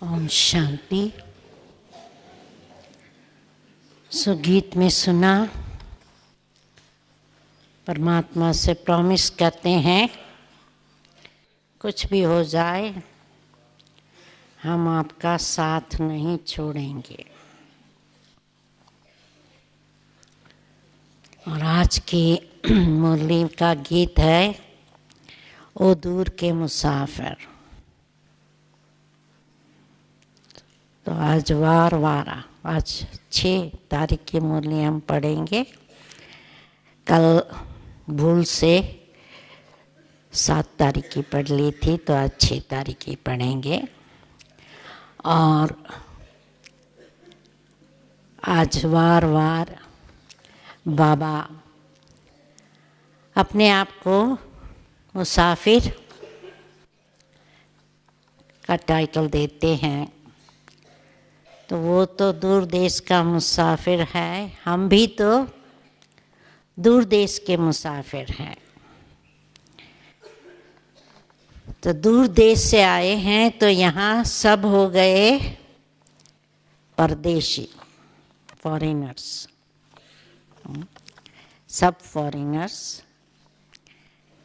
ओम शांति। गीत में सुना, परमात्मा से प्रॉमिस करते हैं कुछ भी हो जाए हम आपका साथ नहीं छोड़ेंगे। और आज की मुरली का गीत है ओ दूर के मुसाफिर। तो आज आज 6 तारीख की मुरली हम पढ़ेंगे। कल भूल से 7 तारीख की पढ़ ली थी, तो आज 6 तारीख की पढ़ेंगे। और आज वार बाबा अपने आप को मुसाफिर का टाइटल देते हैं। तो वो तो दूर देश का मुसाफिर है, हम भी तो दूर देश के मुसाफिर हैं। तो दूर देश से आए हैं तो यहाँ सब हो गए परदेशी, फॉरेनर्स, सब फॉरेनर्स।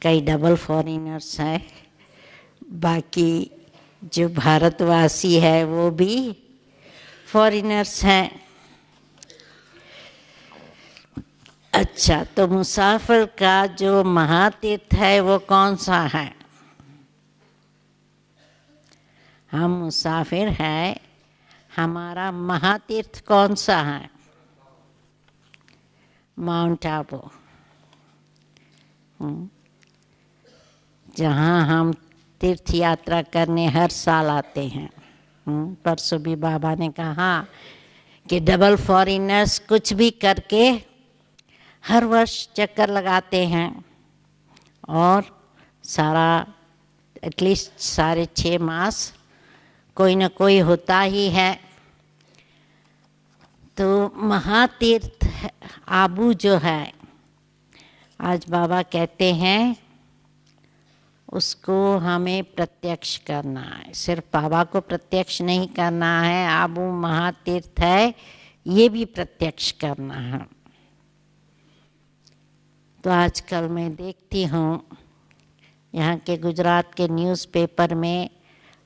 कई डबल फॉरेनर्स हैं, बाकी जो भारतवासी है वो भी फॉरेनर्स हैं। अच्छा, तो मुसाफिर का जो महातीर्थ है वो कौन सा है? हम मुसाफिर हैं, हमारा महातीर्थ कौन सा है? माउंट आबू, जहाँ हम तीर्थ यात्रा करने हर साल आते हैं। परसों भी बाबा ने कहा कि डबल फॉरेनर्स कुछ भी करके हर वर्ष चक्कर लगाते हैं और सारा एटलीस्ट सारे 6 मास कोई न कोई होता ही है। तो महातीर्थ आबू जो है, आज बाबा कहते हैं उसको हमें प्रत्यक्ष करना है। सिर्फ बाबा को प्रत्यक्ष नहीं करना है, आबू महातीर्थ है ये भी प्रत्यक्ष करना है। तो आजकल मैं देखती हूँ यहाँ के गुजरात के न्यूज़पेपर में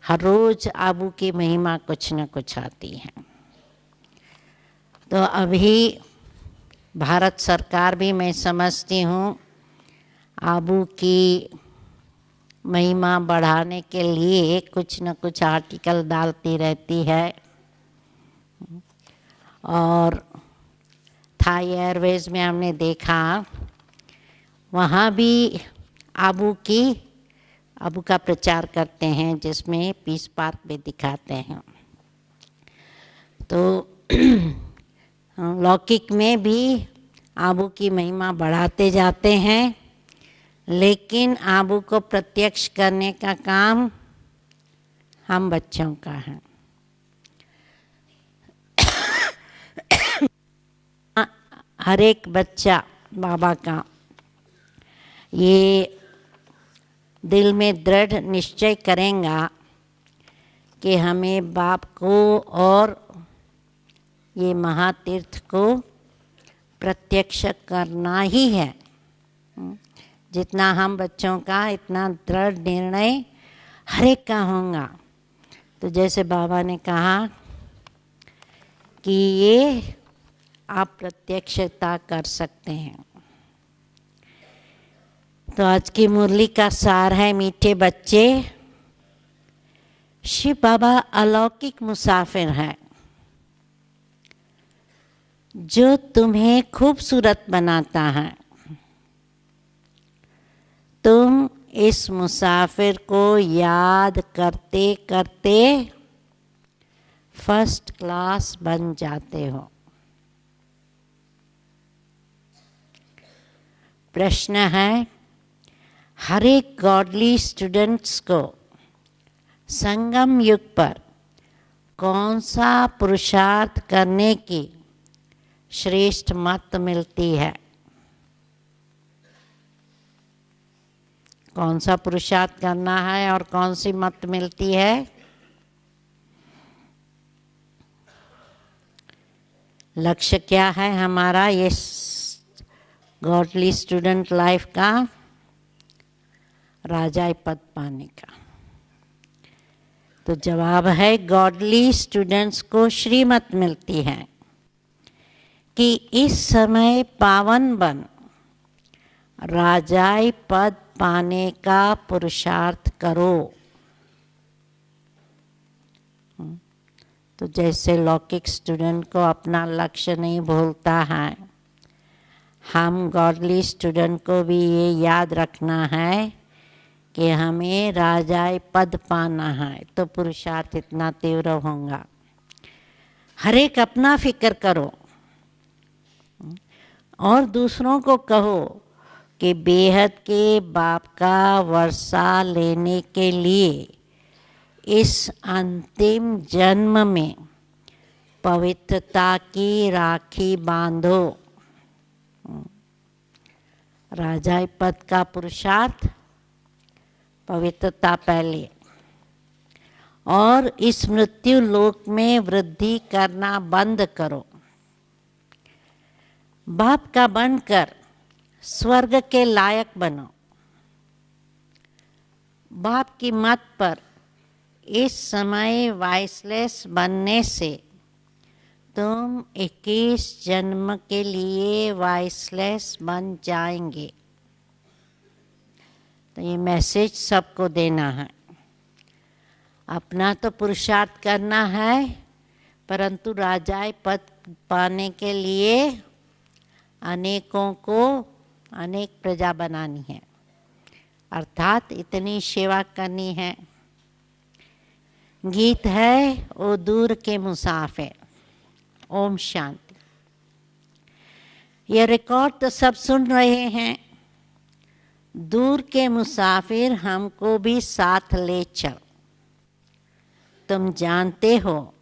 हर रोज़ आबू की महिमा कुछ न कुछ आती है। तो अभी भारत सरकार भी, मैं समझती हूँ, आबू की महिमा बढ़ाने के लिए कुछ न कुछ आर्टिकल डालती रहती है। और थाई एयरवेज में हमने देखा, वहाँ भी आबू का प्रचार करते हैं, जिसमें पीस पार्क भी दिखाते हैं। तो लौकिक में भी आबू की महिमा बढ़ाते जाते हैं, लेकिन आबू को प्रत्यक्ष करने का काम हम बच्चों का है। हर एक बच्चा बाबा का ये दिल में दृढ़ निश्चय करेगा कि हमें बाप को और ये महातीर्थ को प्रत्यक्ष करना ही है। जितना हम बच्चों का, इतना दृढ़ निर्णय हर एक का होगा। तो जैसे बाबा ने कहा कि ये आप प्रत्यक्षता कर सकते हैं। तो आज की मुरली का सार है, मीठे बच्चे, शिव बाबा अलौकिक मुसाफिर है जो तुम्हें खूबसूरत बनाता है। तुम इस मुसाफिर को याद करते करते फर्स्ट क्लास बन जाते हो। प्रश्न है, हर एक गॉडली स्टूडेंट्स को संगम युग पर कौन सा पुरुषार्थ करने की श्रेष्ठ मत मिलती है? कौन सा पुरुषार्थ करना है और कौन सी मत मिलती है? लक्ष्य क्या है हमारा ये गॉडली स्टूडेंट लाइफ का? राजाई पद पाने का। तो जवाब है गॉडली स्टूडेंट्स को श्रीमत मिलती है कि इस समय पावन बन राजाई पद पाने का पुरुषार्थ करो। तो जैसे लौकिक स्टूडेंट को अपना लक्ष्य नहीं भूलता है, हम गॉडली स्टूडेंट को भी ये याद रखना है कि हमें राजाई पद पाना है, तो पुरुषार्थ इतना तीव्र होगा। हर एक अपना फिक्र करो और दूसरों को कहो कि बेहद के बाप का वर्षा लेने के लिए इस अंतिम जन्म में पवित्रता की राखी बांधो। राजाई पद का पुरुषार्थ पवित्रता पहले, और इस मृत्यु लोक में वृद्धि करना बंद करो। बाप का बनकर स्वर्ग के लायक बनो। बाप की मत पर इस समय वाइसलेस बनने से तुम 21 जन्म के लिए वाइसलेस बन जाएंगे। तो ये मैसेज सबको देना है। अपना तो पुरुषार्थ करना है, परंतु राजाई पद पाने के लिए अनेकों को अनेक प्रजा बनानी है, अर्थात इतनी सेवा करनी है। गीत है ओ दूर के मुसाफिर। ओम शांति। ये रिकॉर्ड तो सब सुन रहे हैं। दूर के मुसाफिर हमको भी साथ ले चल। तुम जानते हो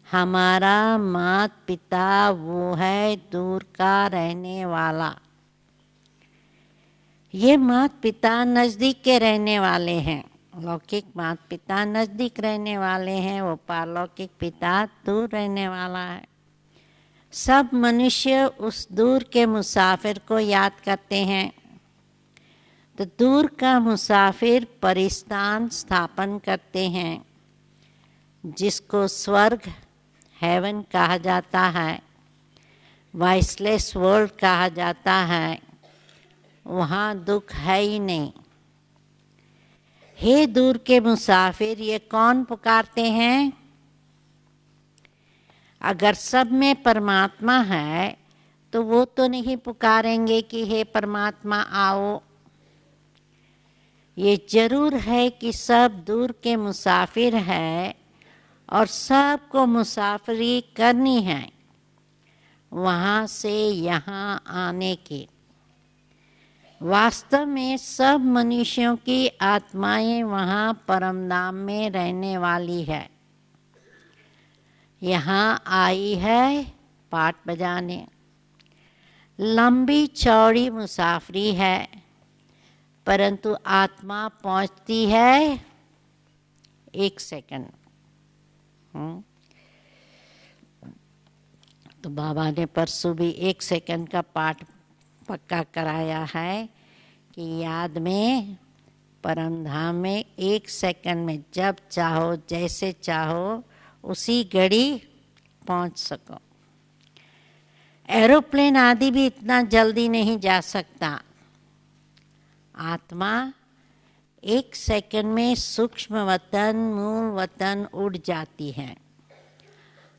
हमारा माता पिता वो है दूर का रहने वाला। ये माता पिता नज़दीक के रहने वाले हैं। लौकिक माता पिता नज़दीक रहने वाले हैं, वो पारलौकिक पिता दूर रहने वाला है। सब मनुष्य उस दूर के मुसाफिर को याद करते हैं। तो दूर का मुसाफिर परिस्थान स्थापन करते हैं, जिसको स्वर्ग हेवन कहा जाता है, वाइसलेस वर्ल्ड कहा जाता है। वहाँ दुख है ही नहीं। हे दूर के मुसाफिर, ये कौन पुकारते हैं? अगर सब में परमात्मा है तो वो तो नहीं पुकारेंगे कि हे परमात्मा आओ। ये जरूर है कि सब दूर के मुसाफिर है और सबको मुसाफरी करनी है वहाँ से यहाँ आने की। वास्तव में सब मनुष्यों की आत्माएं वहाँ परमधाम में रहने वाली है। यहाँ आई है पाठ बजाने। लंबी चौड़ी मुसाफरी है, परंतु आत्मा पहुँचती है 1 सेकंड। तो बाबा ने परसों भी 1 सेकंड का पाठ पक्का कराया है कि याद में परमधाम में 1 सेकंड में जब चाहो जैसे चाहो उसी घड़ी पहुंच सको। एरोप्लेन आदि भी इतना जल्दी नहीं जा सकता। आत्मा 1 सेकंड में सूक्ष्म वतन मूल वतन उड़ जाती है।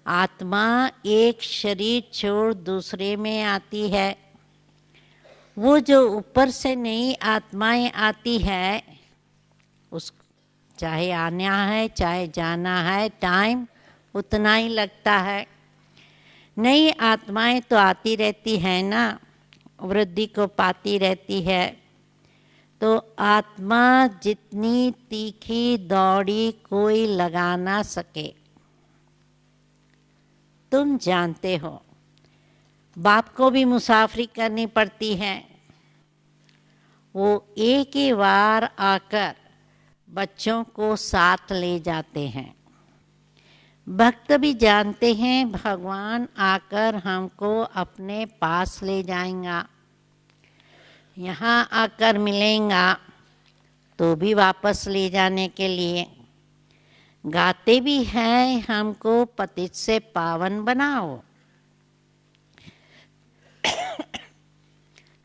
आत्मा एक शरीर छोड़ दूसरे में आती है। वो जो ऊपर से नई आत्माएं आती है, उस चाहे आना है चाहे जाना है, टाइम उतना ही लगता है। नई आत्माएं तो आती रहती है ना, वृद्धि को पाती रहती है। तो आत्मा जितनी तीखी दौड़ी कोई लगा ना सके। तुम जानते हो बाप को भी मुसाफरी करनी पड़ती है। वो एक ही बार आकर बच्चों को साथ ले जाते हैं। भक्त भी जानते हैं भगवान आकर हमको अपने पास ले जाएगा, यहाँ आकर मिलेगा तो भी वापस ले जाने के लिए। गाते भी हैं हमको पतित से पावन बनाओ,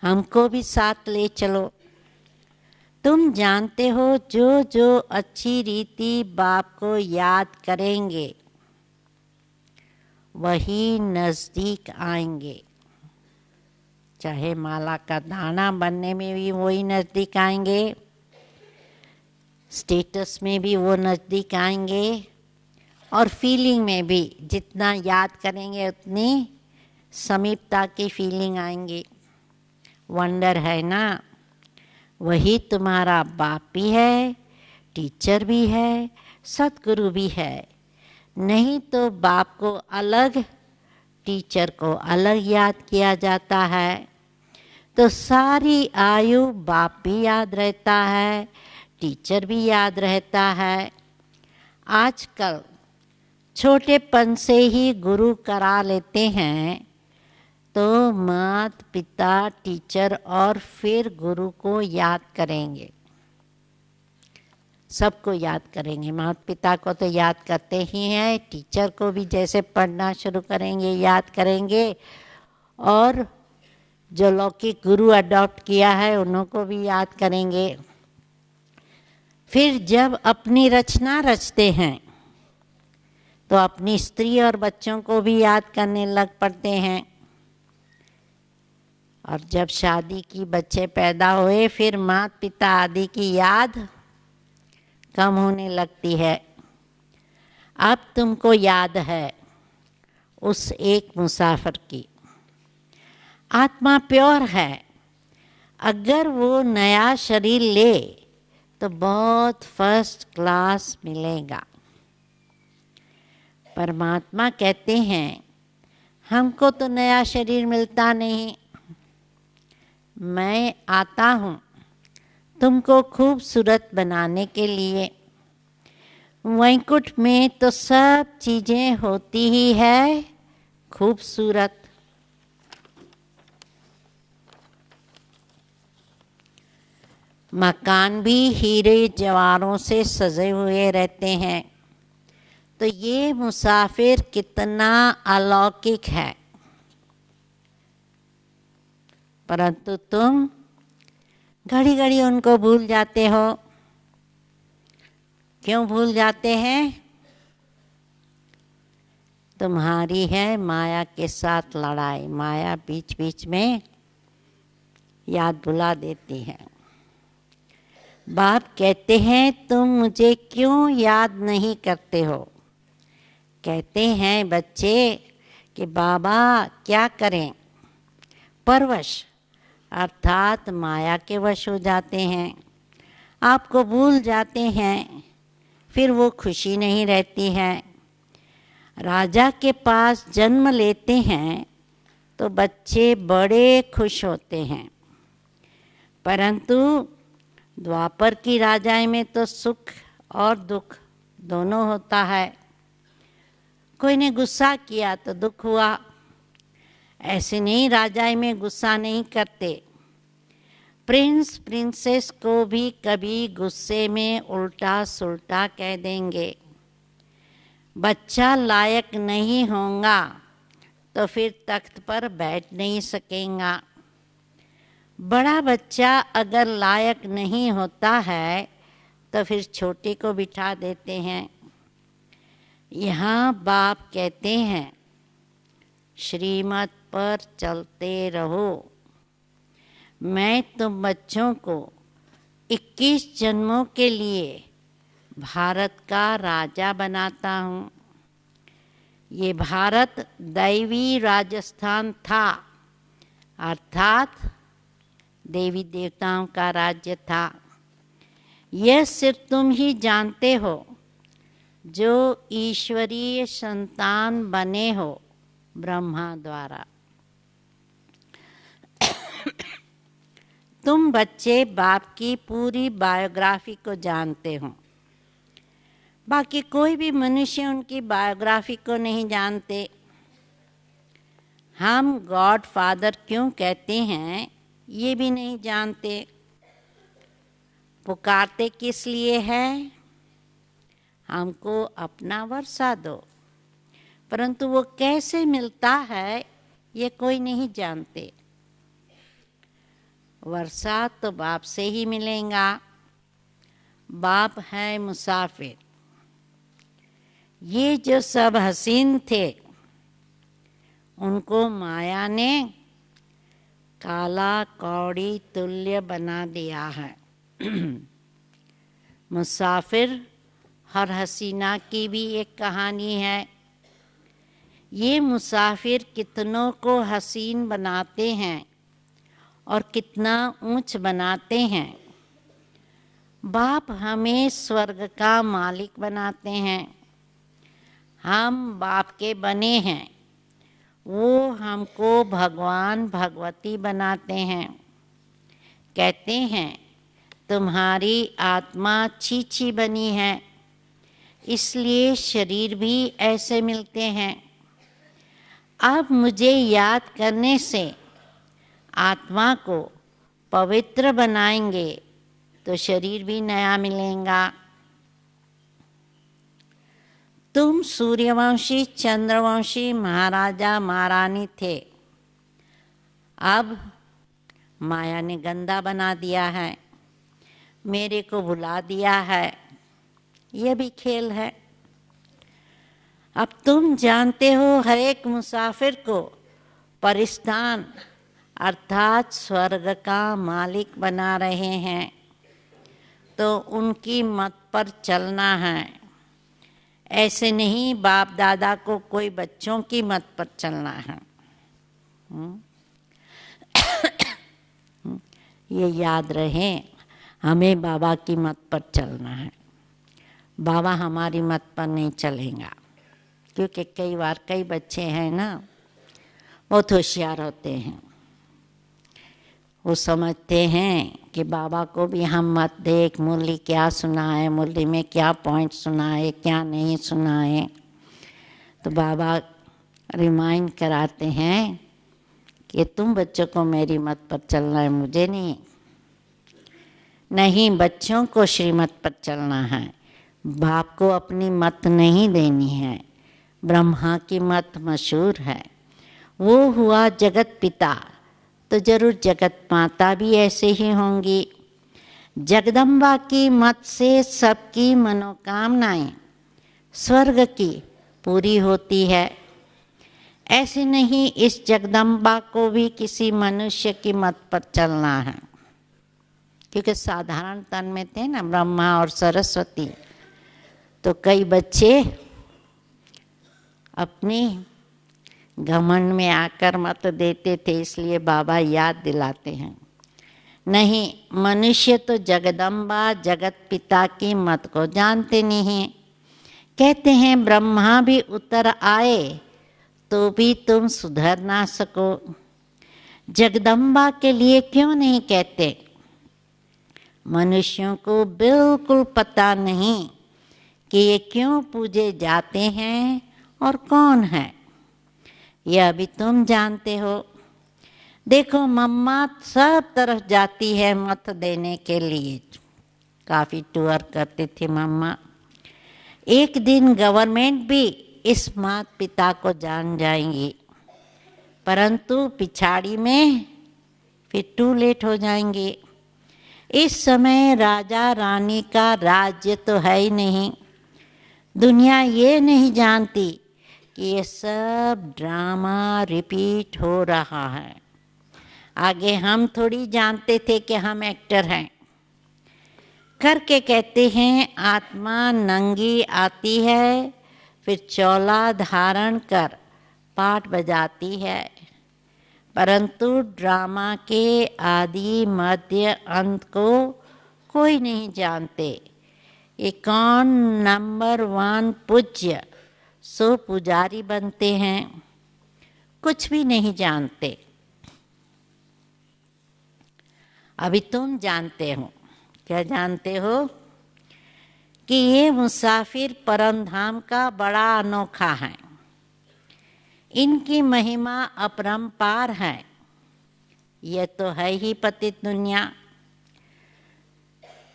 हमको भी साथ ले चलो। तुम जानते हो जो जो अच्छी रीति बाप को याद करेंगे वही नज़दीक आएंगे। चाहे माला का दाना बनने में भी वही नज़दीक आएंगे, स्टेटस में भी वो नज़दीक आएंगे, और फीलिंग में भी जितना याद करेंगे उतनी समीपता की फीलिंग आएंगी। वंडर है ना, वही तुम्हारा बाप भी है, टीचर भी है, सतगुरु भी है। नहीं तो बाप को अलग, टीचर को अलग याद किया जाता है तो सारी आयु बाप भी याद रहता है, टीचर भी याद रहता है। आजकल छोटेपन से ही गुरु करा लेते हैं तो माता पिता टीचर और फिर गुरु को याद करेंगे, सबको याद करेंगे। माता पिता को तो याद करते ही हैं, टीचर को भी जैसे पढ़ना शुरू करेंगे याद करेंगे, और जो लौकिक गुरु अडॉप्ट किया है उनको भी याद करेंगे। फिर जब अपनी रचना रचते हैं तो अपनी स्त्री और बच्चों को भी याद करने लग पड़ते हैं, और जब शादी की बच्चे पैदा हुए फिर माता पिता आदि की याद कम होने लगती है। अब तुमको याद है उस एक मुसाफिर की, आत्मा प्योर है, अगर वो नया शरीर ले तो बहुत फर्स्ट क्लास मिलेगा। परमात्मा कहते हैं हमको तो नया शरीर मिलता नहीं, मैं आता हूँ तुमको खूबसूरत बनाने के लिए। वैकुंठ में तो सब चीज़ें होती ही है खूबसूरत। मकान भी हीरे जवाहरों से सजे हुए रहते हैं। तो ये मुसाफिर कितना अलौकिक है, परंतु तुम घड़ी घड़ी उनको भूल जाते हो। क्यों भूल जाते हैं? तुम्हारी है माया के साथ लड़ाई, माया बीच बीच में याद भुला देती है। बाप कहते हैं तुम मुझे क्यों याद नहीं करते हो? कहते हैं बच्चे कि बाबा क्या करें, परवश अर्थात माया के वश हो जाते हैं, आपको भूल जाते हैं, फिर वो खुशी नहीं रहती है। राजा के पास जन्म लेते हैं तो बच्चे बड़े खुश होते हैं, परंतु द्वापर की राजाई में तो सुख और दुख दोनों होता है। कोई ने गुस्सा किया तो दुख हुआ, ऐसे नहीं राजाई में गुस्सा नहीं करते। प्रिंस प्रिंसेस को भी कभी गुस्से में उल्टा सुल्टा कह देंगे। बच्चा लायक नहीं होगा तो फिर तख्त पर बैठ नहीं सकेगा। बड़ा बच्चा अगर लायक नहीं होता है तो फिर छोटे को बिठा देते हैं। यहाँ बाप कहते हैं श्रीमत पर चलते रहो। मैं तुम बच्चों को 21 जन्मों के लिए भारत का राजा बनाता हूँ। ये भारत दैवी राजस्थान था, अर्थात देवी देवताओं का राज्य था। यह सिर्फ तुम ही जानते हो जो ईश्वरीय संतान बने हो ब्रह्मा द्वारा। तुम बच्चे बाप की पूरी बायोग्राफी को जानते हो। बाकी कोई भी मनुष्य उनकी बायोग्राफी को नहीं जानते। हम गॉड फादर क्यों कहते हैं ये भी नहीं जानते। पुकारते किस लिए है? हमको अपना वर्षा दो, परंतु वो कैसे मिलता है ये कोई नहीं जानते। वर्षा तो बाप से ही मिलेगा। बाप है मुसाफिर। ये जो सब हसीन थे उनको माया ने काला कौड़ी तुल्य बना दिया है। मुसाफिर हर हसीना की भी एक कहानी है। ये मुसाफिर कितनों को हसीन बनाते हैं और कितना ऊंच बनाते हैं। बाप हमें स्वर्ग का मालिक बनाते हैं। हम बाप के बने हैं, वो हमको भगवान भगवती बनाते हैं। कहते हैं तुम्हारी आत्मा छी बनी है, इसलिए शरीर भी ऐसे मिलते हैं। अब मुझे याद करने से आत्मा को पवित्र बनाएंगे तो शरीर भी नया मिलेगा। तुम सूर्यवंशी चंद्रवंशी महाराजा महारानी थे, अब माया ने गंदा बना दिया है, मेरे को भुला दिया है। ये भी खेल है। अब तुम जानते हो हर एक मुसाफिर को परिस्थान अर्थात स्वर्ग का मालिक बना रहे हैं, तो उनकी मत पर चलना है। ऐसे नहीं बाप दादा को कोई बच्चों की मत पर चलना है। ये याद रहे, हमें बाबा की मत पर चलना है। बाबा हमारी मत पर नहीं चलेगा, क्योंकि कई बार कई बच्चे हैं ना, बहुत होशियार होते हैं। वो समझते हैं कि बाबा को भी हम मत देख, मुरली क्या सुनाए, मुरली में क्या पॉइंट सुनाए, क्या नहीं सुनाए। तो बाबा रिमाइंड कराते हैं कि तुम बच्चों को मेरी मत पर चलना है, मुझे नहीं। नहीं, बच्चों को श्रीमत पर चलना है। बाप को अपनी मत नहीं देनी है। ब्रह्मा की मत मशहूर है, वो हुआ जगत पिता, तो जरूर जगत माता भी ऐसे ही होंगी। जगदम्बा की मत से सबकी मनोकामनाएं स्वर्ग की पूरी होती है। ऐसे नहीं इस जगदम्बा को भी किसी मनुष्य की मत पर चलना है, क्योंकि साधारण तन में थे ना ब्रह्मा और सरस्वती, तो कई बच्चे अपनी घमंड में आकर मत देते थे, इसलिए बाबा याद दिलाते हैं। नहीं, मनुष्य तो जगदम्बा जगत पिता की मत को जानते नहीं। कहते हैं ब्रह्मा भी उतर आए तो भी तुम सुधर ना सको। जगदम्बा के लिए क्यों नहीं कहते? मनुष्यों को बिल्कुल पता नहीं कि ये क्यों पूजे जाते हैं और कौन है। यह अभी तुम जानते हो। देखो मम्मा सब तरफ जाती है मत देने के लिए, काफ़ी टूर करती थी मम्मा। एक दिन गवर्नमेंट भी इस माता पिता को जान जाएंगी, परंतु पिछाड़ी में फिर टू लेट हो जाएंगे। इस समय राजा रानी का राज्य तो है ही नहीं। दुनिया ये नहीं जानती कि ये सब ड्रामा रिपीट हो रहा है। आगे हम थोड़ी जानते थे कि हम एक्टर हैं। करके कहते हैं आत्मा नंगी आती है, फिर चोला धारण कर पाठ बजाती है, परंतु ड्रामा के आदि मध्य अंत को कोई नहीं जानते। ये कौन नंबर 1 पूज्य सो पुजारी बनते हैं, कुछ भी नहीं जानते। अभी तुम जानते हो। क्या जानते हो? कि ये मुसाफिर परम धाम का बड़ा अनोखा है। इनकी महिमा अपरंपार है। यह तो है ही पतित दुनिया।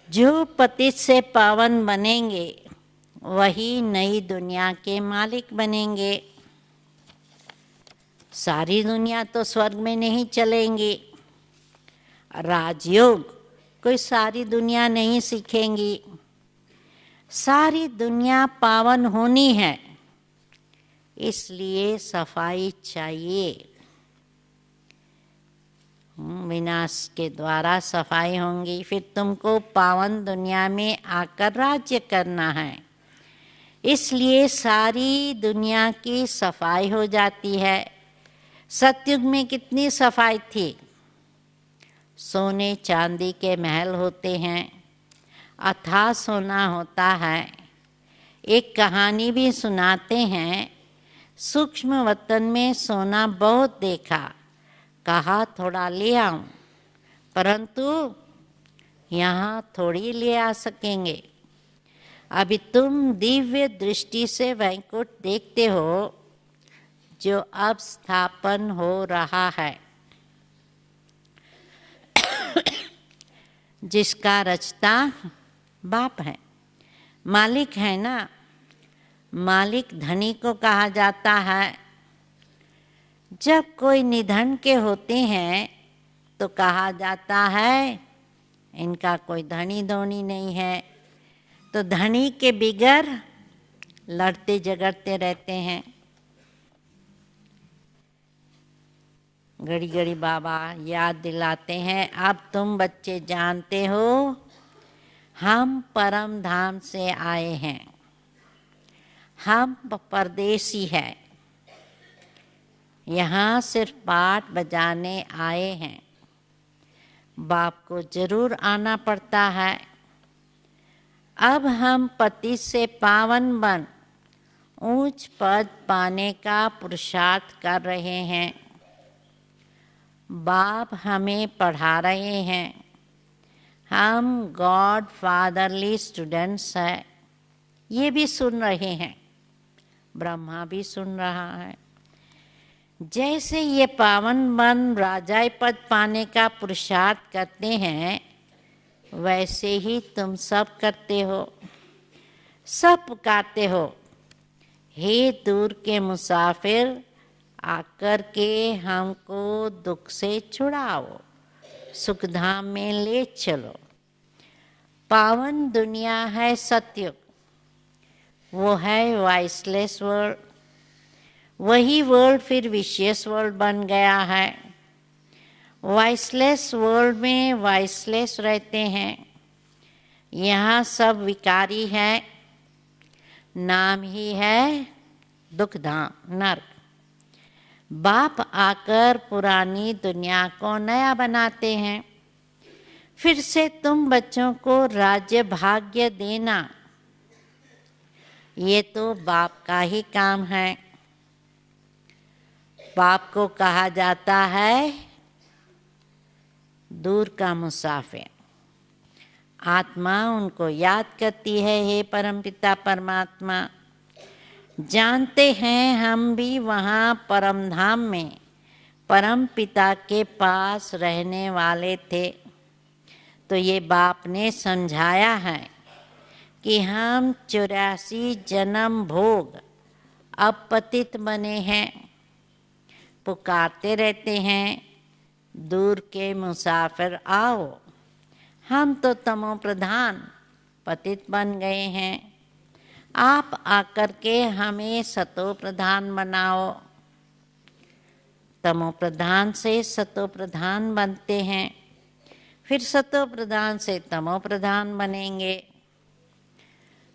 जो पतित से पावन बनेंगे वही नई दुनिया के मालिक बनेंगे। सारी दुनिया तो स्वर्ग में नहीं चलेंगी। राजयोग कोई सारी दुनिया नहीं सीखेंगी। सारी दुनिया पावन होनी है, इसलिए सफाई चाहिए। विनाश के द्वारा सफाई होंगी, फिर तुमको पावन दुनिया में आकर राज्य करना है। इसलिए सारी दुनिया की सफाई हो जाती है। सतयुग में कितनी सफाई थी। सोने चांदी के महल होते हैं, अथाह सोना होता है। एक कहानी भी सुनाते हैं, सूक्ष्म वतन में सोना बहुत देखा, कहा थोड़ा ले आऊं, परंतु यहाँ थोड़ी ले आ सकेंगे। अभी तुम दिव्य दृष्टि से वैकुंठ देखते हो, जो अब स्थापन हो रहा है, जिसका रचता बाप है, मालिक है ना। मालिक धनी को कहा जाता है। जब कोई निधन के होते हैं तो कहा जाता है इनका कोई धनी धोनी नहीं है। तो धनी के बिगर लड़ते झगड़ते रहते हैं। घड़ी घड़ी बाबा याद दिलाते हैं, अब तुम बच्चे जानते हो हम परम धाम से आए हैं, हम परदेसी हैं, यहाँ सिर्फ पाठ बजाने आए हैं। बाप को जरूर आना पड़ता है। अब हम पति से पावन बन ऊंच पद पाने का पुरुषार्थ कर रहे हैं। बाप हमें पढ़ा रहे हैं। हम गॉड फादरली स्टूडेंट्स हैं। ये भी सुन रहे हैं, ब्रह्मा भी सुन रहा है। जैसे ये पावन बन राजाई पद पाने का पुरुषार्थ करते हैं, वैसे ही तुम सब करते हो। सब पुकारते हो, हे दूर के मुसाफिर, आकर के हमको दुख से छुड़ाओ, सुखधाम में ले चलो। पावन दुनिया है सतयुग, वो है वाइसलेस वर्ल्ड। वही वर्ल्ड फिर विशियस वर्ल्ड बन गया है। वाइसलेस वर्ल्ड में वाइसलेस रहते हैं। यहाँ सब विकारी है, नाम ही है दुखधाम नरक। बाप आकर पुरानी दुनिया को नया बनाते हैं। फिर से तुम बच्चों को राज्य भाग्य देना, ये तो बाप का ही काम है। बाप को कहा जाता है दूर का मुसाफिर। आत्मा उनको याद करती है, हे परमपिता परमात्मा, जानते हैं हम भी वहाँ परम धाम में परम पिता के पास रहने वाले थे। तो ये बाप ने समझाया है कि हम 84 जन्म भोग अब पतित बने हैं। पुकारते रहते हैं, दूर के मुसाफिर आओ। हम तो तमो प्रधान पतित बन गए हैं, आप आकर के हमें सतो प्रधान बनाओ। तमो प्रधान से सतो प्रधान बनते हैं, फिर सतो प्रधान से तमो प्रधान बनेंगे।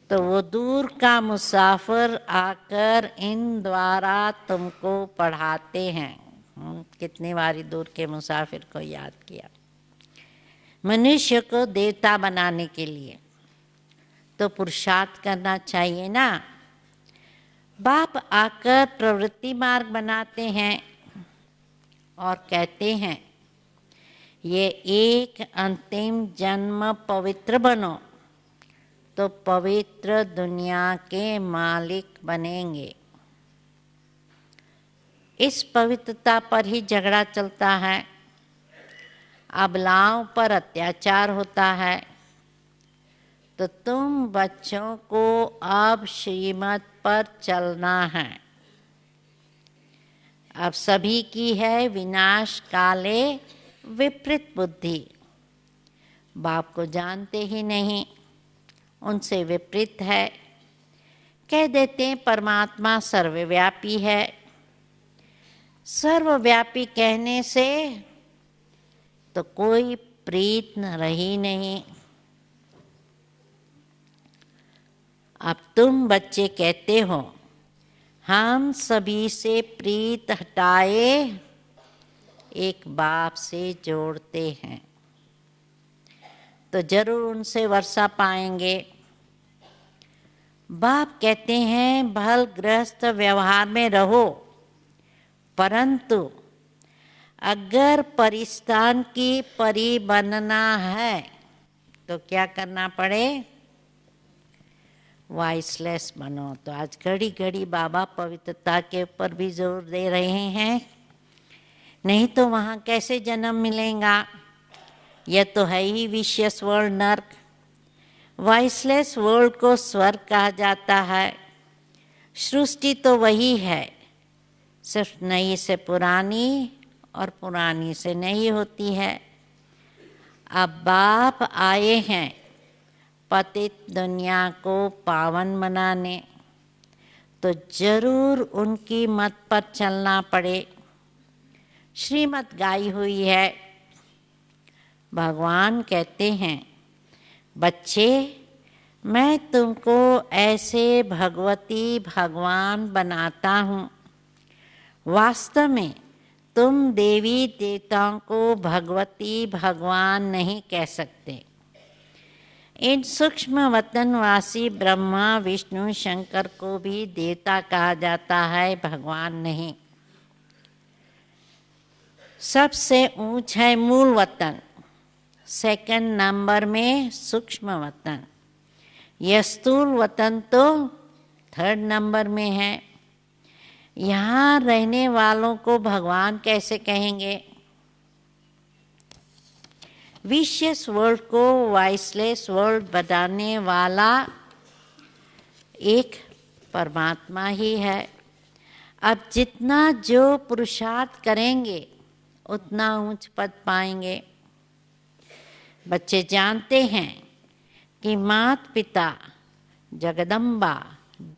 तो वो दूर का मुसाफिर आकर इन द्वारा तुमको पढ़ाते हैं। कितनी बारी दूर के मुसाफिर को याद किया। मनुष्य को देवता बनाने के लिए तो पुरुषार्थ करना चाहिए ना। बाप आकर प्रवृत्ति मार्ग बनाते हैं और कहते हैं ये एक अंतिम जन्म पवित्र बनो, तो पवित्र दुनिया के मालिक बनेंगे। इस पवित्रता पर ही झगड़ा चलता है, अबलाओं पर अत्याचार होता है। तो तुम बच्चों को अब श्रीमत पर चलना है। अब सभी की है विनाश काले विपरीत बुद्धि। बाप को जानते ही नहीं, उनसे विपरीत है। कह देते हैं परमात्मा सर्वव्यापी है। सर्वव्यापी कहने से तो कोई प्रीत न रही नहीं। अब तुम बच्चे कहते हो हम सभी से प्रीत हटाए एक बाप से जोड़ते हैं, तो जरूर उनसे वर्षा पाएंगे। बाप कहते हैं भल गृहस्थ व्यवहार में रहो, परंतु अगर परिस्थान की परी बनना है तो क्या करना पड़े? वाइसलेस बनो। तो आज घड़ी घड़ी बाबा पवित्रता के ऊपर भी जोर दे रहे हैं। नहीं तो वहाँ कैसे जन्म मिलेगा? यह तो है ही विशियस वर्ल्ड, नर्क। वाइसलेस वर्ल्ड को स्वर्ग कहा जाता है। सृष्टि तो वही है, सिर्फ नई से पुरानी और पुरानी से नई होती है। अब बाप आए हैं पतित दुनिया को पावन बनाने, तो जरूर उनकी मत पर चलना पड़े। श्रीमत गाई हुई है। भगवान कहते हैं बच्चे, मैं तुमको ऐसे भगवती भगवान बनाता हूँ। वास्तव में तुम देवी देवताओं को भगवती भगवान नहीं कह सकते। इन सूक्ष्म वतनवासी ब्रह्मा विष्णु शंकर को भी देवता कहा जाता है, भगवान नहीं। सबसे ऊंच है मूल वतन, सेकंड नंबर में सूक्ष्म वतन। यह स्थूल वतन तो थर्ड नंबर में है। यहाँ रहने वालों को भगवान कैसे कहेंगे? विशियस वर्ल्ड को वाइसलेस वर्ल्ड बनाने वाला एक परमात्मा ही है। अब जितना जो पुरुषार्थ करेंगे उतना ऊंच पद पाएंगे। बच्चे जानते हैं कि माता पिता जगदम्बा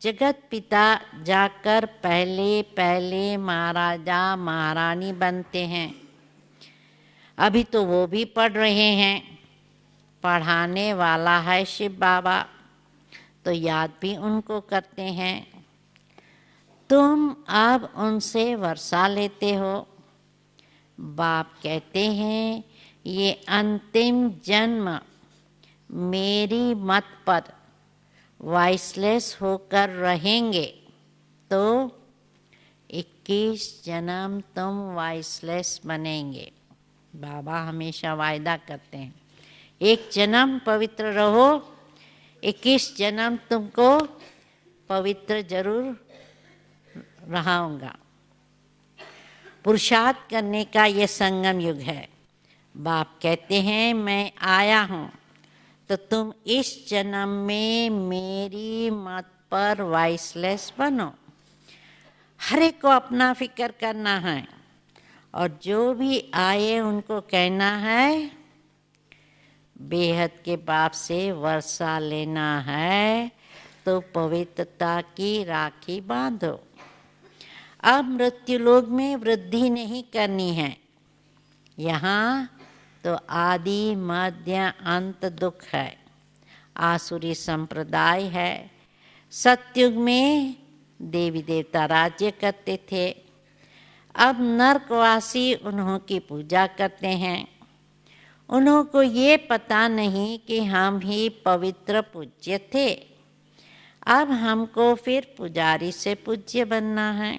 जगत पिता जाकर पहले पहले महाराजा महारानी बनते हैं। अभी तो वो भी पढ़ रहे हैं। पढ़ाने वाला है शिव बाबा, तो याद भी उनको करते हैं। तुम अब उनसे वर्षा लेते हो। बाप कहते हैं ये अंतिम जन्म मेरी मत पर वाइसलेस होकर रहेंगे, तो 21 जन्म तुम वाइसलेस बनेंगे। बाबा हमेशा वायदा करते हैं, एक जन्म पवित्र रहो, 21 जन्म तुमको पवित्र जरूर रहाऊंगा। पुरुषार्थ करने का ये संगम युग है। बाप कहते हैं मैं आया हूँ तो तुम इस जन्म में मेरी मत पर वाइसलेस बनो। हर एक को अपना फिक्र करना है, और जो भी आए उनको कहना है बेहद के बाप से वर्षा लेना है, तो पवित्रता की राखी बांधो। अब मृत्यु लोक में वृद्धि नहीं करनी है। यहाँ तो आदि मध्य अंत दुख है, आसुरी संप्रदाय है। सतयुग में देवी देवता राज्य करते थे। अब नरकवासी उन्हों की पूजा करते हैं। उन्हों को ये पता नहीं कि हम ही पवित्र पूज्य थे। अब हमको फिर पुजारी से पूज्य बनना है।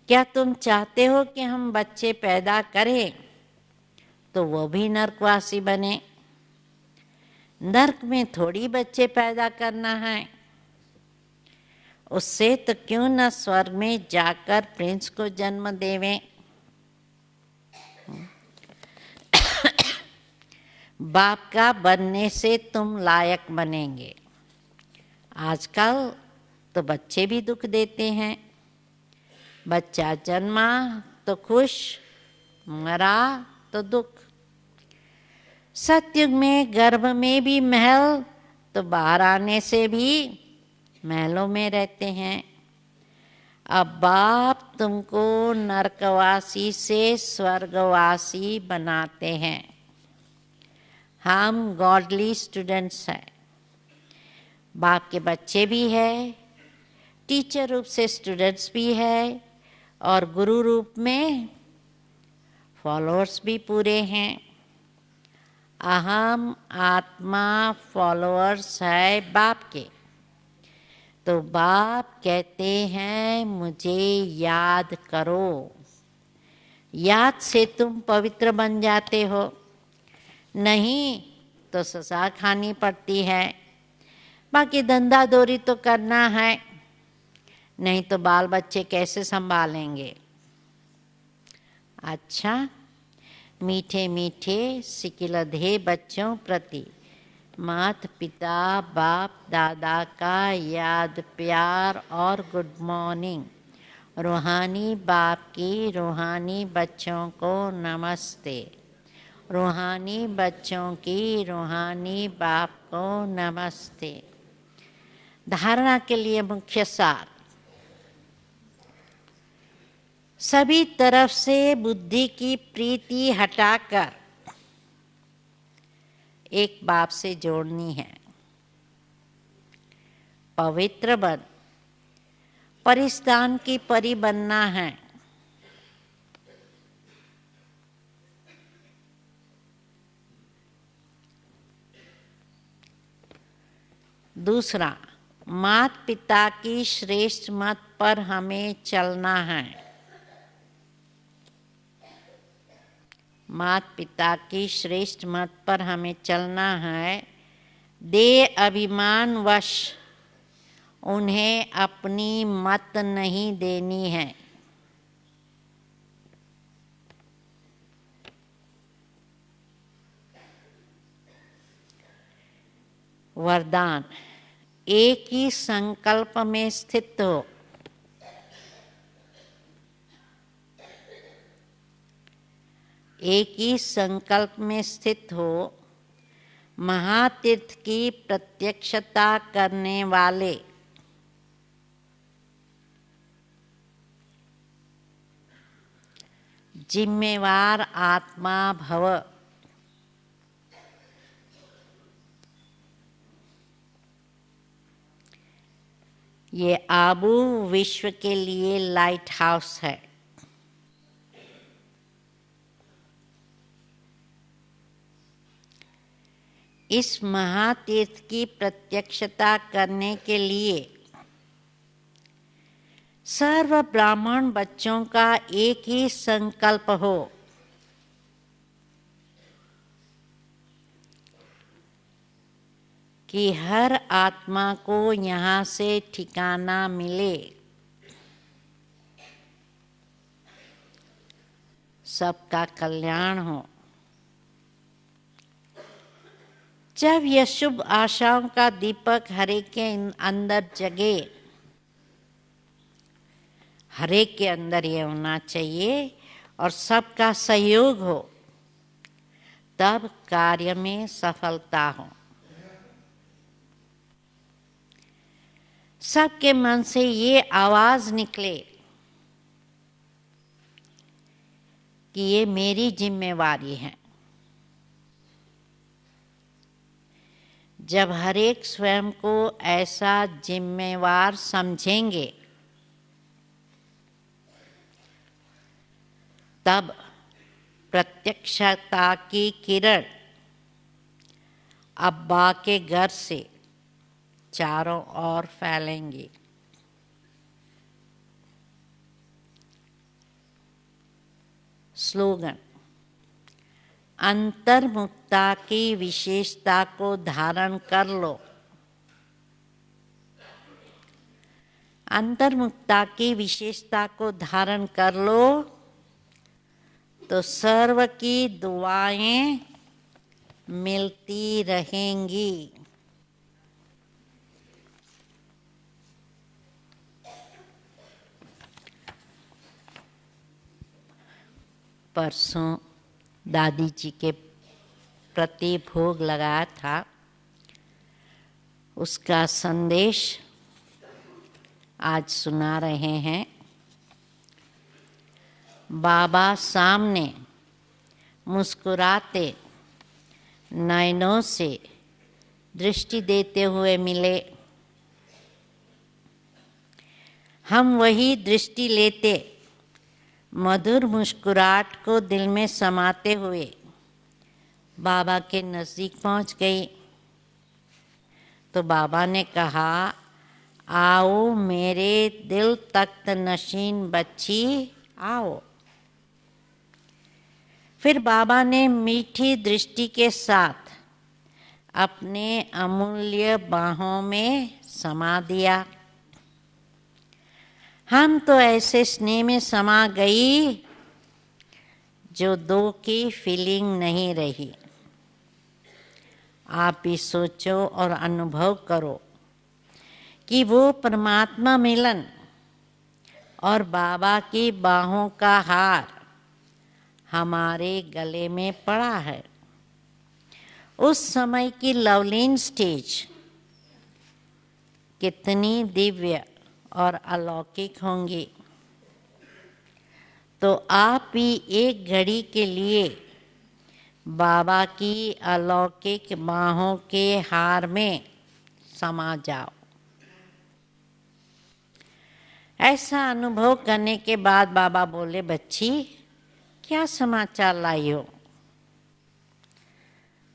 क्या तुम चाहते हो कि हम बच्चे पैदा करें तो वो भी नरकवासी बने? नर्क में थोड़ी बच्चे पैदा करना है, उससे तो क्यों न स्वर्ग में जाकर प्रिंस को जन्म देवें। बाप का बनने से तुम लायक बनेंगे। आजकल तो बच्चे भी दुख देते हैं। बच्चा जन्मा तो खुश, मरा तो दुख। सतयुग में गर्भ में भी महल, तो बाहर आने से भी महलों में रहते हैं। अब बाप तुमको नरकवासी से स्वर्गवासी बनाते हैं। हम गॉडली स्टूडेंट्स हैं। बाप के बच्चे भी हैं, टीचर रूप से स्टूडेंट्स भी है, और गुरु रूप में फॉलोअर्स भी पूरे हैं। अहम आत्मा फॉलोअर्स है बाप के। तो बाप कहते हैं मुझे याद करो। याद से तुम पवित्र बन जाते हो, नहीं तो सजा खानी पड़ती है। बाकी धंधा दौरी तो करना है, नहीं तो बाल बच्चे कैसे संभालेंगे। अच्छा, मीठे मीठे सिकिलधे बच्चों प्रति माता पिता बाप दादा का याद प्यार और गुड मॉर्निंग। रूहानी बाप की रूहानी बच्चों को नमस्ते। रूहानी बच्चों की रूहानी बाप को नमस्ते। धारणा के लिए मुख्य सार, सभी तरफ से बुद्धि की प्रीति हटाकर एक बाप से जोड़नी है। पवित्र बन, परिस्तान की परी बनना है। दूसरा, माता पिता की श्रेष्ठ मत पर हमें चलना है। माता पिता की श्रेष्ठ मत पर हमें चलना है। देह अभिमान वश उन्हें अपनी मत नहीं देनी है। वरदान, एक ही संकल्प में स्थित हो। एक ही संकल्प में स्थित हो। महातीर्थ की प्रत्यक्षता करने वाले जिम्मेवार आत्मा भव। ये आबू विश्व के लिए लाइट हाउस है। इस महातीर्थ की प्रत्यक्षता करने के लिए सर्व ब्राह्मण बच्चों का एक ही संकल्प हो। कि हर आत्मा को यहाँ से ठिकाना मिले, सबका कल्याण हो। जब यह शुभ आशाओं का दीपक हरेक के अंदर जगे, हरेक के अंदर ये होना चाहिए और सबका सहयोग हो, तब कार्य में सफलता हो। सबके मन से ये आवाज निकले कि ये मेरी जिम्मेवारी है। जब हर एक स्वयं को ऐसा जिम्मेवार समझेंगे, तब प्रत्यक्षता की किरण अब्बा के घर से चारों ओर फैलेंगी। स्लोगन, अंतर्मुखता की विशेषता को धारण कर लो। अंतर्मुखता की विशेषता को धारण कर लो तो सर्व की दुआएं मिलती रहेंगी। परसों दादी जी के प्रति भोग लगाया था, उसका संदेश आज सुना रहे हैं। बाबा सामने मुस्कुराते नयनों से दृष्टि देते हुए मिले। हम वही दृष्टि लेते मधुर मुस्कुराहट को दिल में समाते हुए बाबा के नज़दीक पहुंच गई। तो बाबा ने कहा, आओ मेरे दिल तख्त नशीन बच्ची आओ। फिर बाबा ने मीठी दृष्टि के साथ अपने अमूल्य बाहों में समा दिया। हम तो ऐसे स्नेह में समा गई जो दो की फीलिंग नहीं रही। आप भी सोचो और अनुभव करो कि वो परमात्मा मिलन और बाबा की बाहों का हार हमारे गले में पड़ा है। उस समय की लवलीन स्टेज कितनी दिव्य और अलौकिक होंगी। तो आप भी एक घड़ी के लिए बाबा की अलौकिक बाहों के हार में समा जाओ। ऐसा अनुभव करने के बाद बाबा बोले, बच्ची क्या समाचार लाई हो?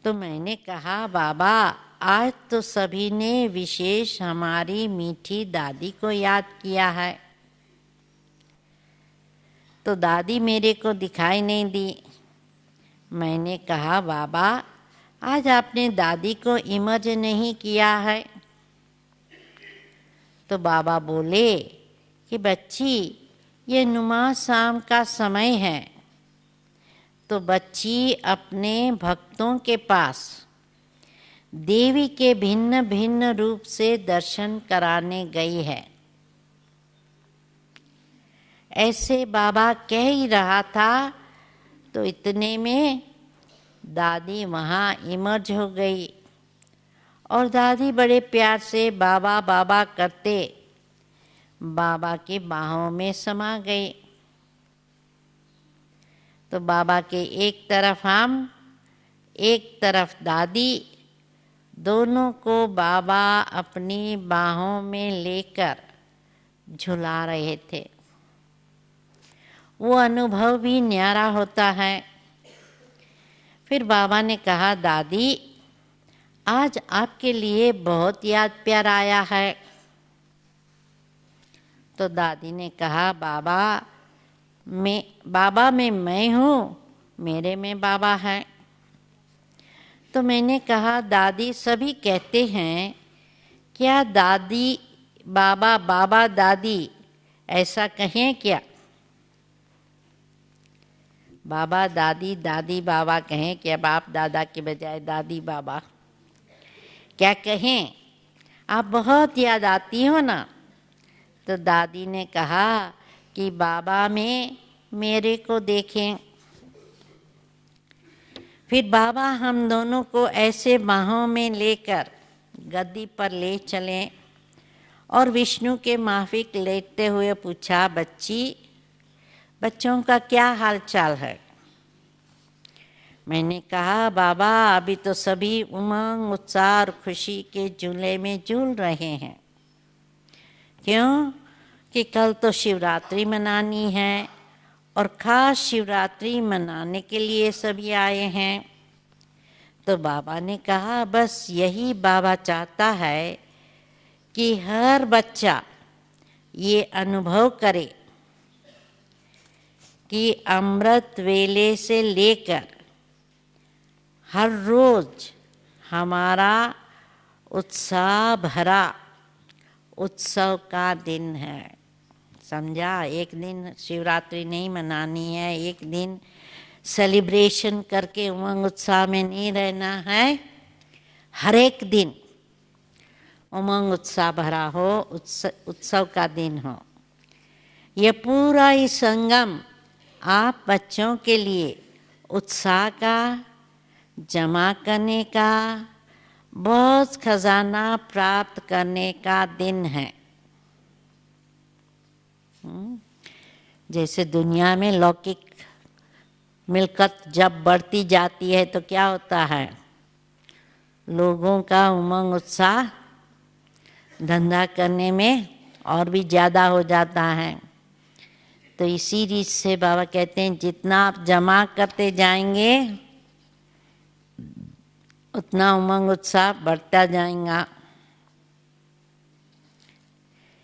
तो मैंने कहा, बाबा आज तो सभी ने विशेष हमारी मीठी दादी को याद किया है। तो दादी मेरे को दिखाई नहीं दी। मैंने कहा, बाबा आज आपने दादी को इमर्ज नहीं किया है। तो बाबा बोले कि बच्ची ये नुमा शाम का समय है, तो बच्ची अपने भक्तों के पास देवी के भिन्न भिन्न रूप से दर्शन कराने गई है। ऐसे बाबा कह ही रहा था तो इतने में दादी वहाँ इमर्ज हो गई और दादी बड़े प्यार से बाबा बाबा करते बाबा की बाहों में समा गई। तो बाबा के एक तरफ हम, एक तरफ दादी, दोनों को बाबा अपनी बाहों में लेकर झुला रहे थे। वो अनुभव भी न्यारा होता है। फिर बाबा ने कहा, दादी आज आपके लिए बहुत याद प्यार आया है। तो दादी ने कहा, बाबा में मैं हूँ, मेरे में बाबा है। तो मैंने कहा, दादी सभी कहते हैं, क्या दादी बाबा बाबा दादी ऐसा कहें क्या? बाबा दादी दादी बाबा कहें क्या? बाप दादा के बजाय दादी बाबा क्या कहें? आप बहुत याद आती हो ना। तो दादी ने कहा कि बाबा में मेरे को देखें। फिर बाबा हम दोनों को ऐसे बाहों में लेकर गद्दी पर ले चले और विष्णु के माफिक लेटते हुए पूछा, बच्चों का क्या हाल चाल है? मैंने कहा, बाबा अभी तो सभी उमंग उत्साह और खुशी के झूले में झूल रहे हैं। क्यों कि कल तो शिवरात्रि मनानी है और खास शिवरात्रि मनाने के लिए सभी आए हैं। तो बाबा ने कहा, बस यही बाबा चाहता है कि हर बच्चा ये अनुभव करे कि अमृत वेले से लेकर हर रोज हमारा उत्साह भरा उत्सव का दिन है। समझा? एक दिन शिवरात्रि नहीं मनानी है, एक दिन सेलिब्रेशन करके उमंग उत्साह में नहीं रहना है। हर एक दिन उमंग उत्साह भरा हो, उत्सव का दिन हो। ये पूरा ही संगम आप बच्चों के लिए उत्साह का, जमा करने का, बहुत खजाना प्राप्त करने का दिन है। जैसे दुनिया में लौकिक मिल्कत जब बढ़ती जाती है तो क्या होता है? लोगों का उमंग उत्साह धंधा करने में और भी ज़्यादा हो जाता है। तो इसी रीत से बाबा कहते हैं जितना आप जमा करते जाएंगे उतना उमंग उत्साह बढ़ता जाएगा।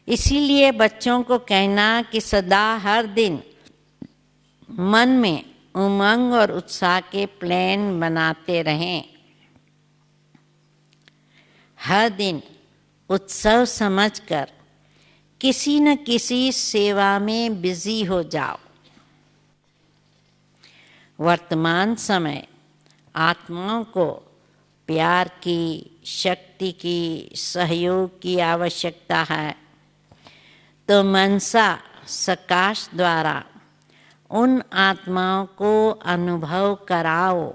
इसीलिए बच्चों को कहना कि सदा हर दिन मन में उमंग और उत्साह के प्लान बनाते रहें। हर दिन उत्सव समझकर किसी न किसी सेवा में बिजी हो जाओ। वर्तमान समय आत्माओं को प्यार की, शक्ति की, सहयोग की आवश्यकता है। तो मनसा सकाश द्वारा उन आत्माओं को अनुभव कराओ।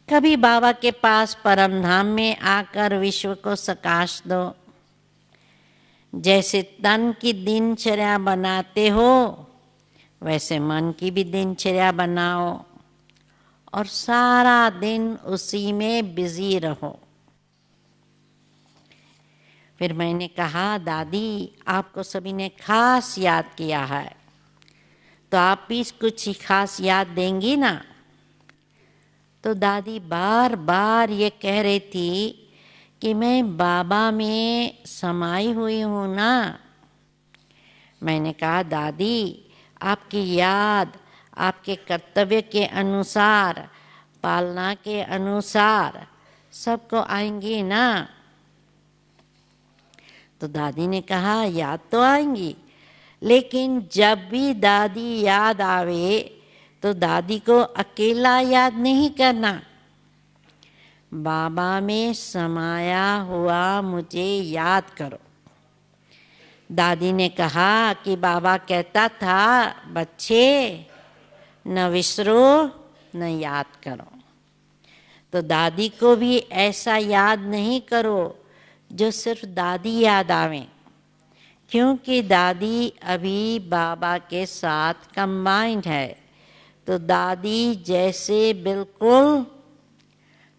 कभी बाबा के पास परमधाम में आकर विश्व को सकाश दो। जैसे तन की दिनचर्या बनाते हो वैसे मन की भी दिनचर्या बनाओ और सारा दिन उसी में बिजी रहो। फिर मैंने कहा दादी आपको सभी ने खास याद किया है, तो आप भी कुछ खास याद देंगी ना? तो दादी बार बार ये कह रही थी कि मैं बाबा में समाई हुई हूँ ना। मैंने कहा दादी आपकी याद आपके कर्तव्य के अनुसार, पालना के अनुसार सबको आएंगी ना। तो दादी ने कहा याद तो आएंगी, लेकिन जब भी दादी याद आवे तो दादी को अकेला याद नहीं करना। बाबा में समाया हुआ मुझे याद करो। दादी ने कहा कि बाबा कहता था बच्चे न विसरो न याद करो। तो दादी को भी ऐसा याद नहीं करो जो सिर्फ दादी याद आवे, क्योंकि दादी अभी बाबा के साथ कंबाइंड है। तो दादी जैसे बिल्कुल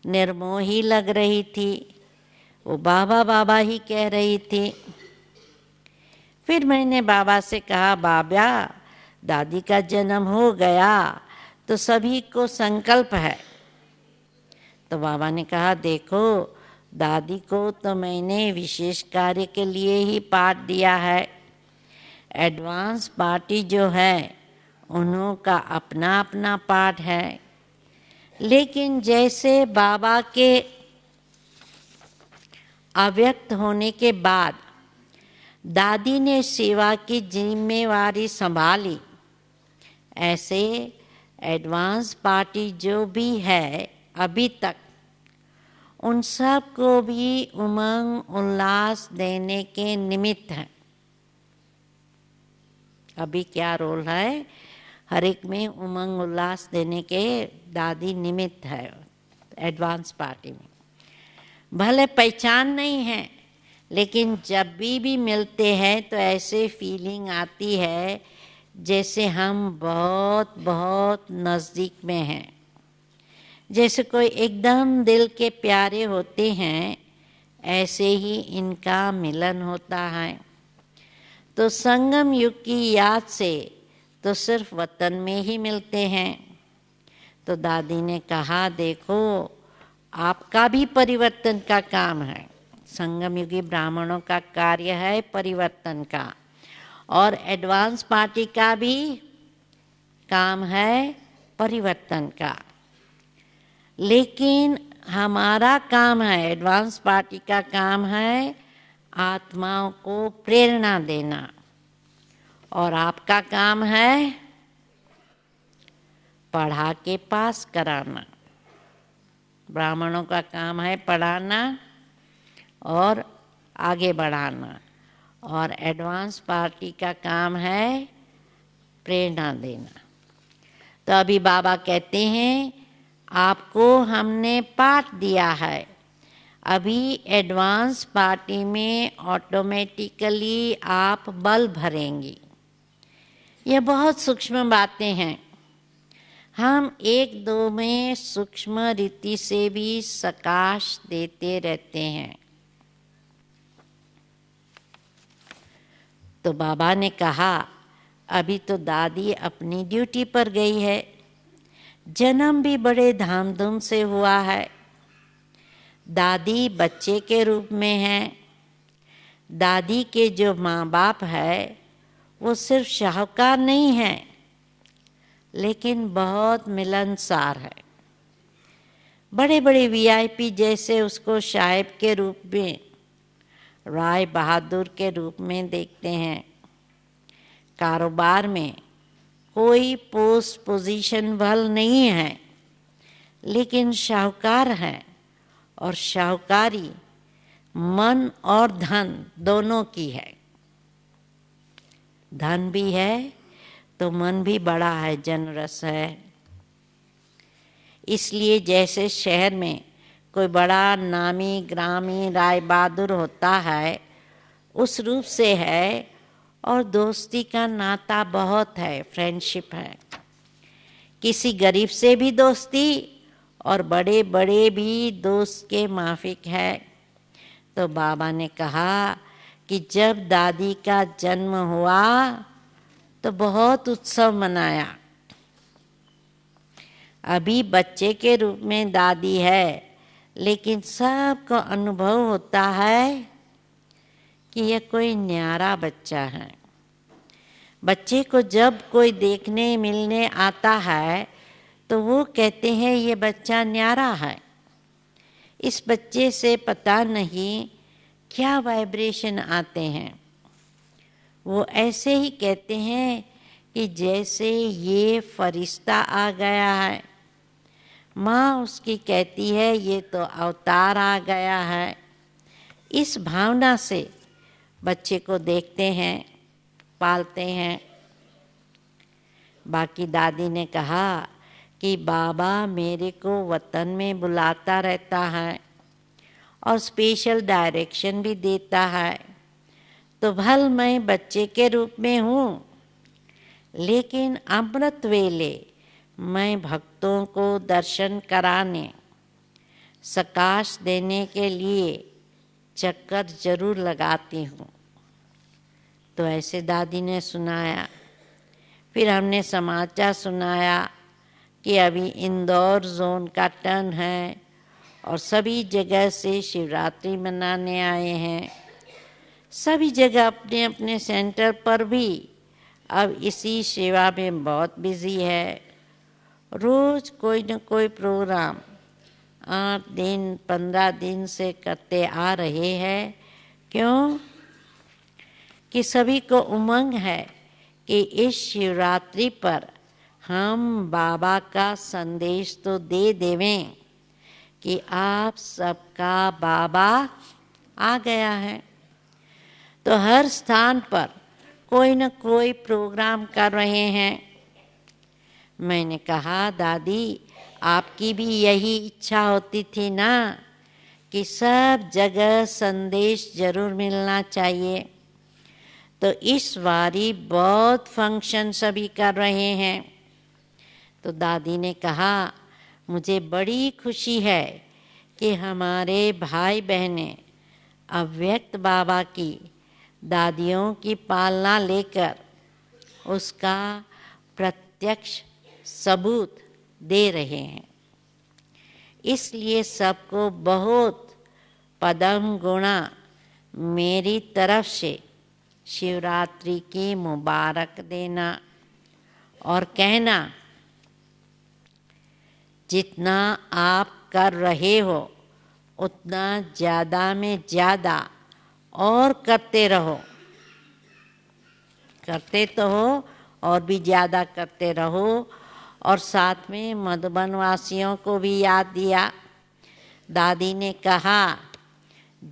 निर्मोही लग रही थी, वो बाबा बाबा ही कह रही थी। फिर मैंने बाबा से कहा बाबा दादी का जन्म हो गया तो सभी को संकल्प है। तो बाबा ने कहा देखो दादी को तो मैंने विशेष कार्य के लिए ही पाठ दिया है। एडवांस पार्टी जो है उन्हों का अपना अपना पाठ है, लेकिन जैसे बाबा के अव्यक्त होने के बाद दादी ने सेवा की जिम्मेवारी संभाली, ऐसे एडवांस पार्टी जो भी है अभी तक उन सब को भी उमंग उल्लास देने के निमित्त है। अभी क्या रोल है? हर एक में उमंग उल्लास देने के दादी निमित्त है एडवांस पार्टी में। भले पहचान नहीं है, लेकिन जब भी मिलते हैं तो ऐसे फीलिंग आती है जैसे हम बहुत बहुत नज़दीक में हैं। जैसे कोई एकदम दिल के प्यारे होते हैं, ऐसे ही इनका मिलन होता है। तो संगम युग की याद से तो सिर्फ वतन में ही मिलते हैं। तो दादी ने कहा देखो आपका भी परिवर्तन का काम है। संगम युगी ब्राह्मणों का कार्य है परिवर्तन का, और एडवांस पार्टी का भी काम है परिवर्तन का। लेकिन हमारा काम है, एडवांस पार्टी का काम है आत्माओं को प्रेरणा देना, और आपका काम है पढ़ा के पास कराना। ब्राह्मणों का काम है पढ़ाना और आगे बढ़ाना, और एडवांस पार्टी का काम है प्रेरणा देना। तो अभी बाबा कहते हैं आपको हमने पाठ दिया है, अभी एडवांस पार्टी में ऑटोमेटिकली आप बल भरेंगी। ये बहुत सूक्ष्म बातें हैं, हम एक दो में सूक्ष्म रीति से भी प्रकाश देते रहते हैं। तो बाबा ने कहा अभी तो दादी अपनी ड्यूटी पर गई है, जन्म भी बड़े धामधूम से हुआ है, दादी बच्चे के रूप में है। दादी के जो माँ बाप है वो सिर्फ शाहूकार नहीं है, लेकिन बहुत मिलनसार है। बड़े बड़े वीआईपी जैसे उसको साहिब के रूप में, राय बहादुर के रूप में देखते हैं। कारोबार में कोई पोस्ट पोजीशन वाल नहीं है, लेकिन शाहूकार है, और शाहूकारी मन और धन दोनों की है। धन भी है तो मन भी बड़ा है, जनरस है। इसलिए जैसे शहर में कोई बड़ा नामी ग्रामी राय बहादुर होता है, उस रूप से है, और दोस्ती का नाता बहुत है, फ्रेंडशिप है। किसी गरीब से भी दोस्ती और बड़े बड़े भी दोस्त के माफिक है। तो बाबा ने कहा कि जब दादी का जन्म हुआ तो बहुत उत्सव मनाया। अभी बच्चे के रूप में दादी है, लेकिन सबको अनुभव होता है कि यह कोई न्यारा बच्चा है। बच्चे को जब कोई देखने मिलने आता है तो वो कहते हैं ये बच्चा न्यारा है। इस बच्चे से पता नहीं क्या वाइब्रेशन आते हैं। वो ऐसे ही कहते हैं कि जैसे ये फरिश्ता आ गया है। माँ उसकी कहती है ये तो अवतार आ गया है। इस भावना से बच्चे को देखते हैं, पालते हैं। बाकी दादी ने कहा कि बाबा मेरे को वतन में बुलाता रहता है और स्पेशल डायरेक्शन भी देता है, तो भल मैं बच्चे के रूप में हूँ, लेकिन अमृत वेले मैं भक्तों को दर्शन कराने, सकाश देने के लिए चक्कर जरूर लगाती हूँ। तो ऐसे दादी ने सुनाया। फिर हमने समाचार सुनाया कि अभी इंदौर जोन का टर्न है और सभी जगह से शिवरात्रि मनाने आए हैं। सभी जगह अपने अपने सेंटर पर भी अब इसी सेवा में बहुत बिजी है। रोज कोई न कोई प्रोग्राम 8 दिन 15 दिन से करते आ रहे हैं। क्यों? कि सभी को उमंग है कि इस शिवरात्रि पर हम बाबा का संदेश तो दे देवें कि आप सबका बाबा आ गया है। तो हर स्थान पर कोई न कोई प्रोग्राम कर रहे हैं। मैंने कहा दादी आपकी भी यही इच्छा होती थी ना कि सब जगह संदेश जरूर मिलना चाहिए। तो इस बारी बहुत फंक्शन सभी कर रहे हैं। तो दादी ने कहा मुझे बड़ी खुशी है कि हमारे भाई बहनें अव्यक्त बाबा की दादियों की पालना लेकर उसका प्रत्यक्ष सबूत दे रहे हैं। इसलिए सबको बहुत पदम गुणा मेरी तरफ से शिवरात्रि की मुबारक देना और कहना जितना आप कर रहे हो उतना ज़्यादा में ज़्यादा और करते रहो। करते तो हो और भी ज़्यादा करते रहो। और साथ में मधुबन वासियों को भी याद दिया। दादी ने कहा,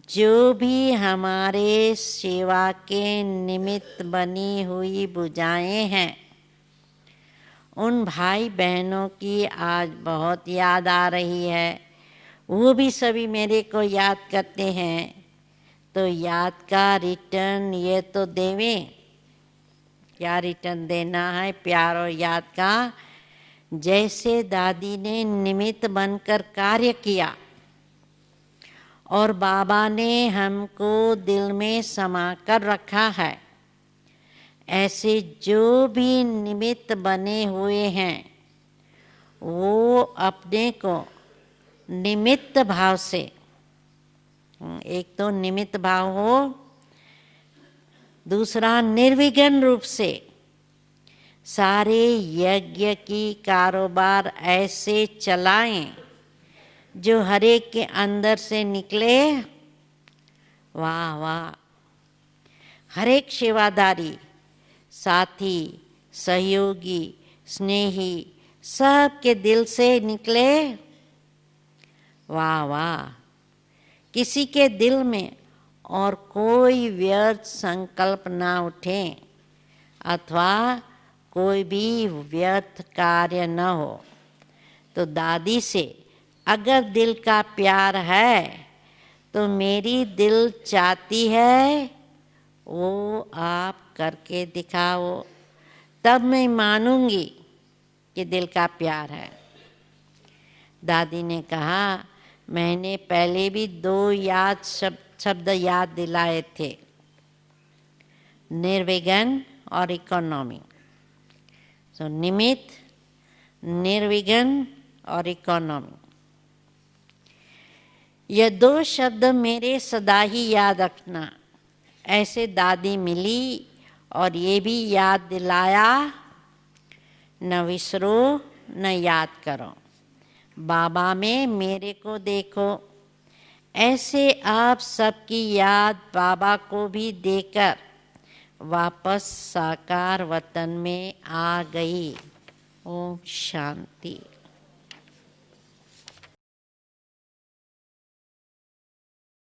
जो भी हमारे सेवा के निमित्त बनी हुई भुजाएं हैं, उन भाई बहनों की आज बहुत याद आ रही है। वो भी सभी मेरे को याद करते हैं, तो याद का रिटर्न ये तो देवें। क्या रिटर्न देना है प्यार और याद का? जैसे दादी ने निमित्त बनकर कार्य किया और बाबा ने हमको दिल में समा कर रखा है, ऐसे जो भी निमित्त बने हुए हैं वो अपने को निमित्त भाव से, एक तो निमित्त भाव हो, दूसरा निर्विघ्न रूप से सारे यज्ञ की कारोबार ऐसे चलाएं जो हर एक के अंदर से निकले। वाह वाह! हर एक सेवादारी, साथी, सहयोगी, स्नेही सब के दिल से निकले। वाह वाह! किसी के दिल में और कोई व्यर्थ संकल्प ना उठे अथवा कोई भी व्यर्थ कार्य न हो। तो दादी से अगर दिल का प्यार है तो मेरी दिल चाहती है वो आप करके दिखाओ, तब मैं मानूंगी कि दिल का प्यार है। दादी ने कहा, मैंने पहले भी 2 याद शब्द याद दिलाए थे, निर्विघ्न और इकोनॉमी। सो निमित्त, निर्विघ्न और इकोनॉमी, ये 2 शब्द मेरे सदा ही याद रखना। ऐसे दादी मिली और ये भी याद दिलाया, न विसरो न याद करो। बाबा में मेरे को देखो। ऐसे आप सबकी याद बाबा को भी देकर वापस साकार वतन में आ गई। ओम शांति।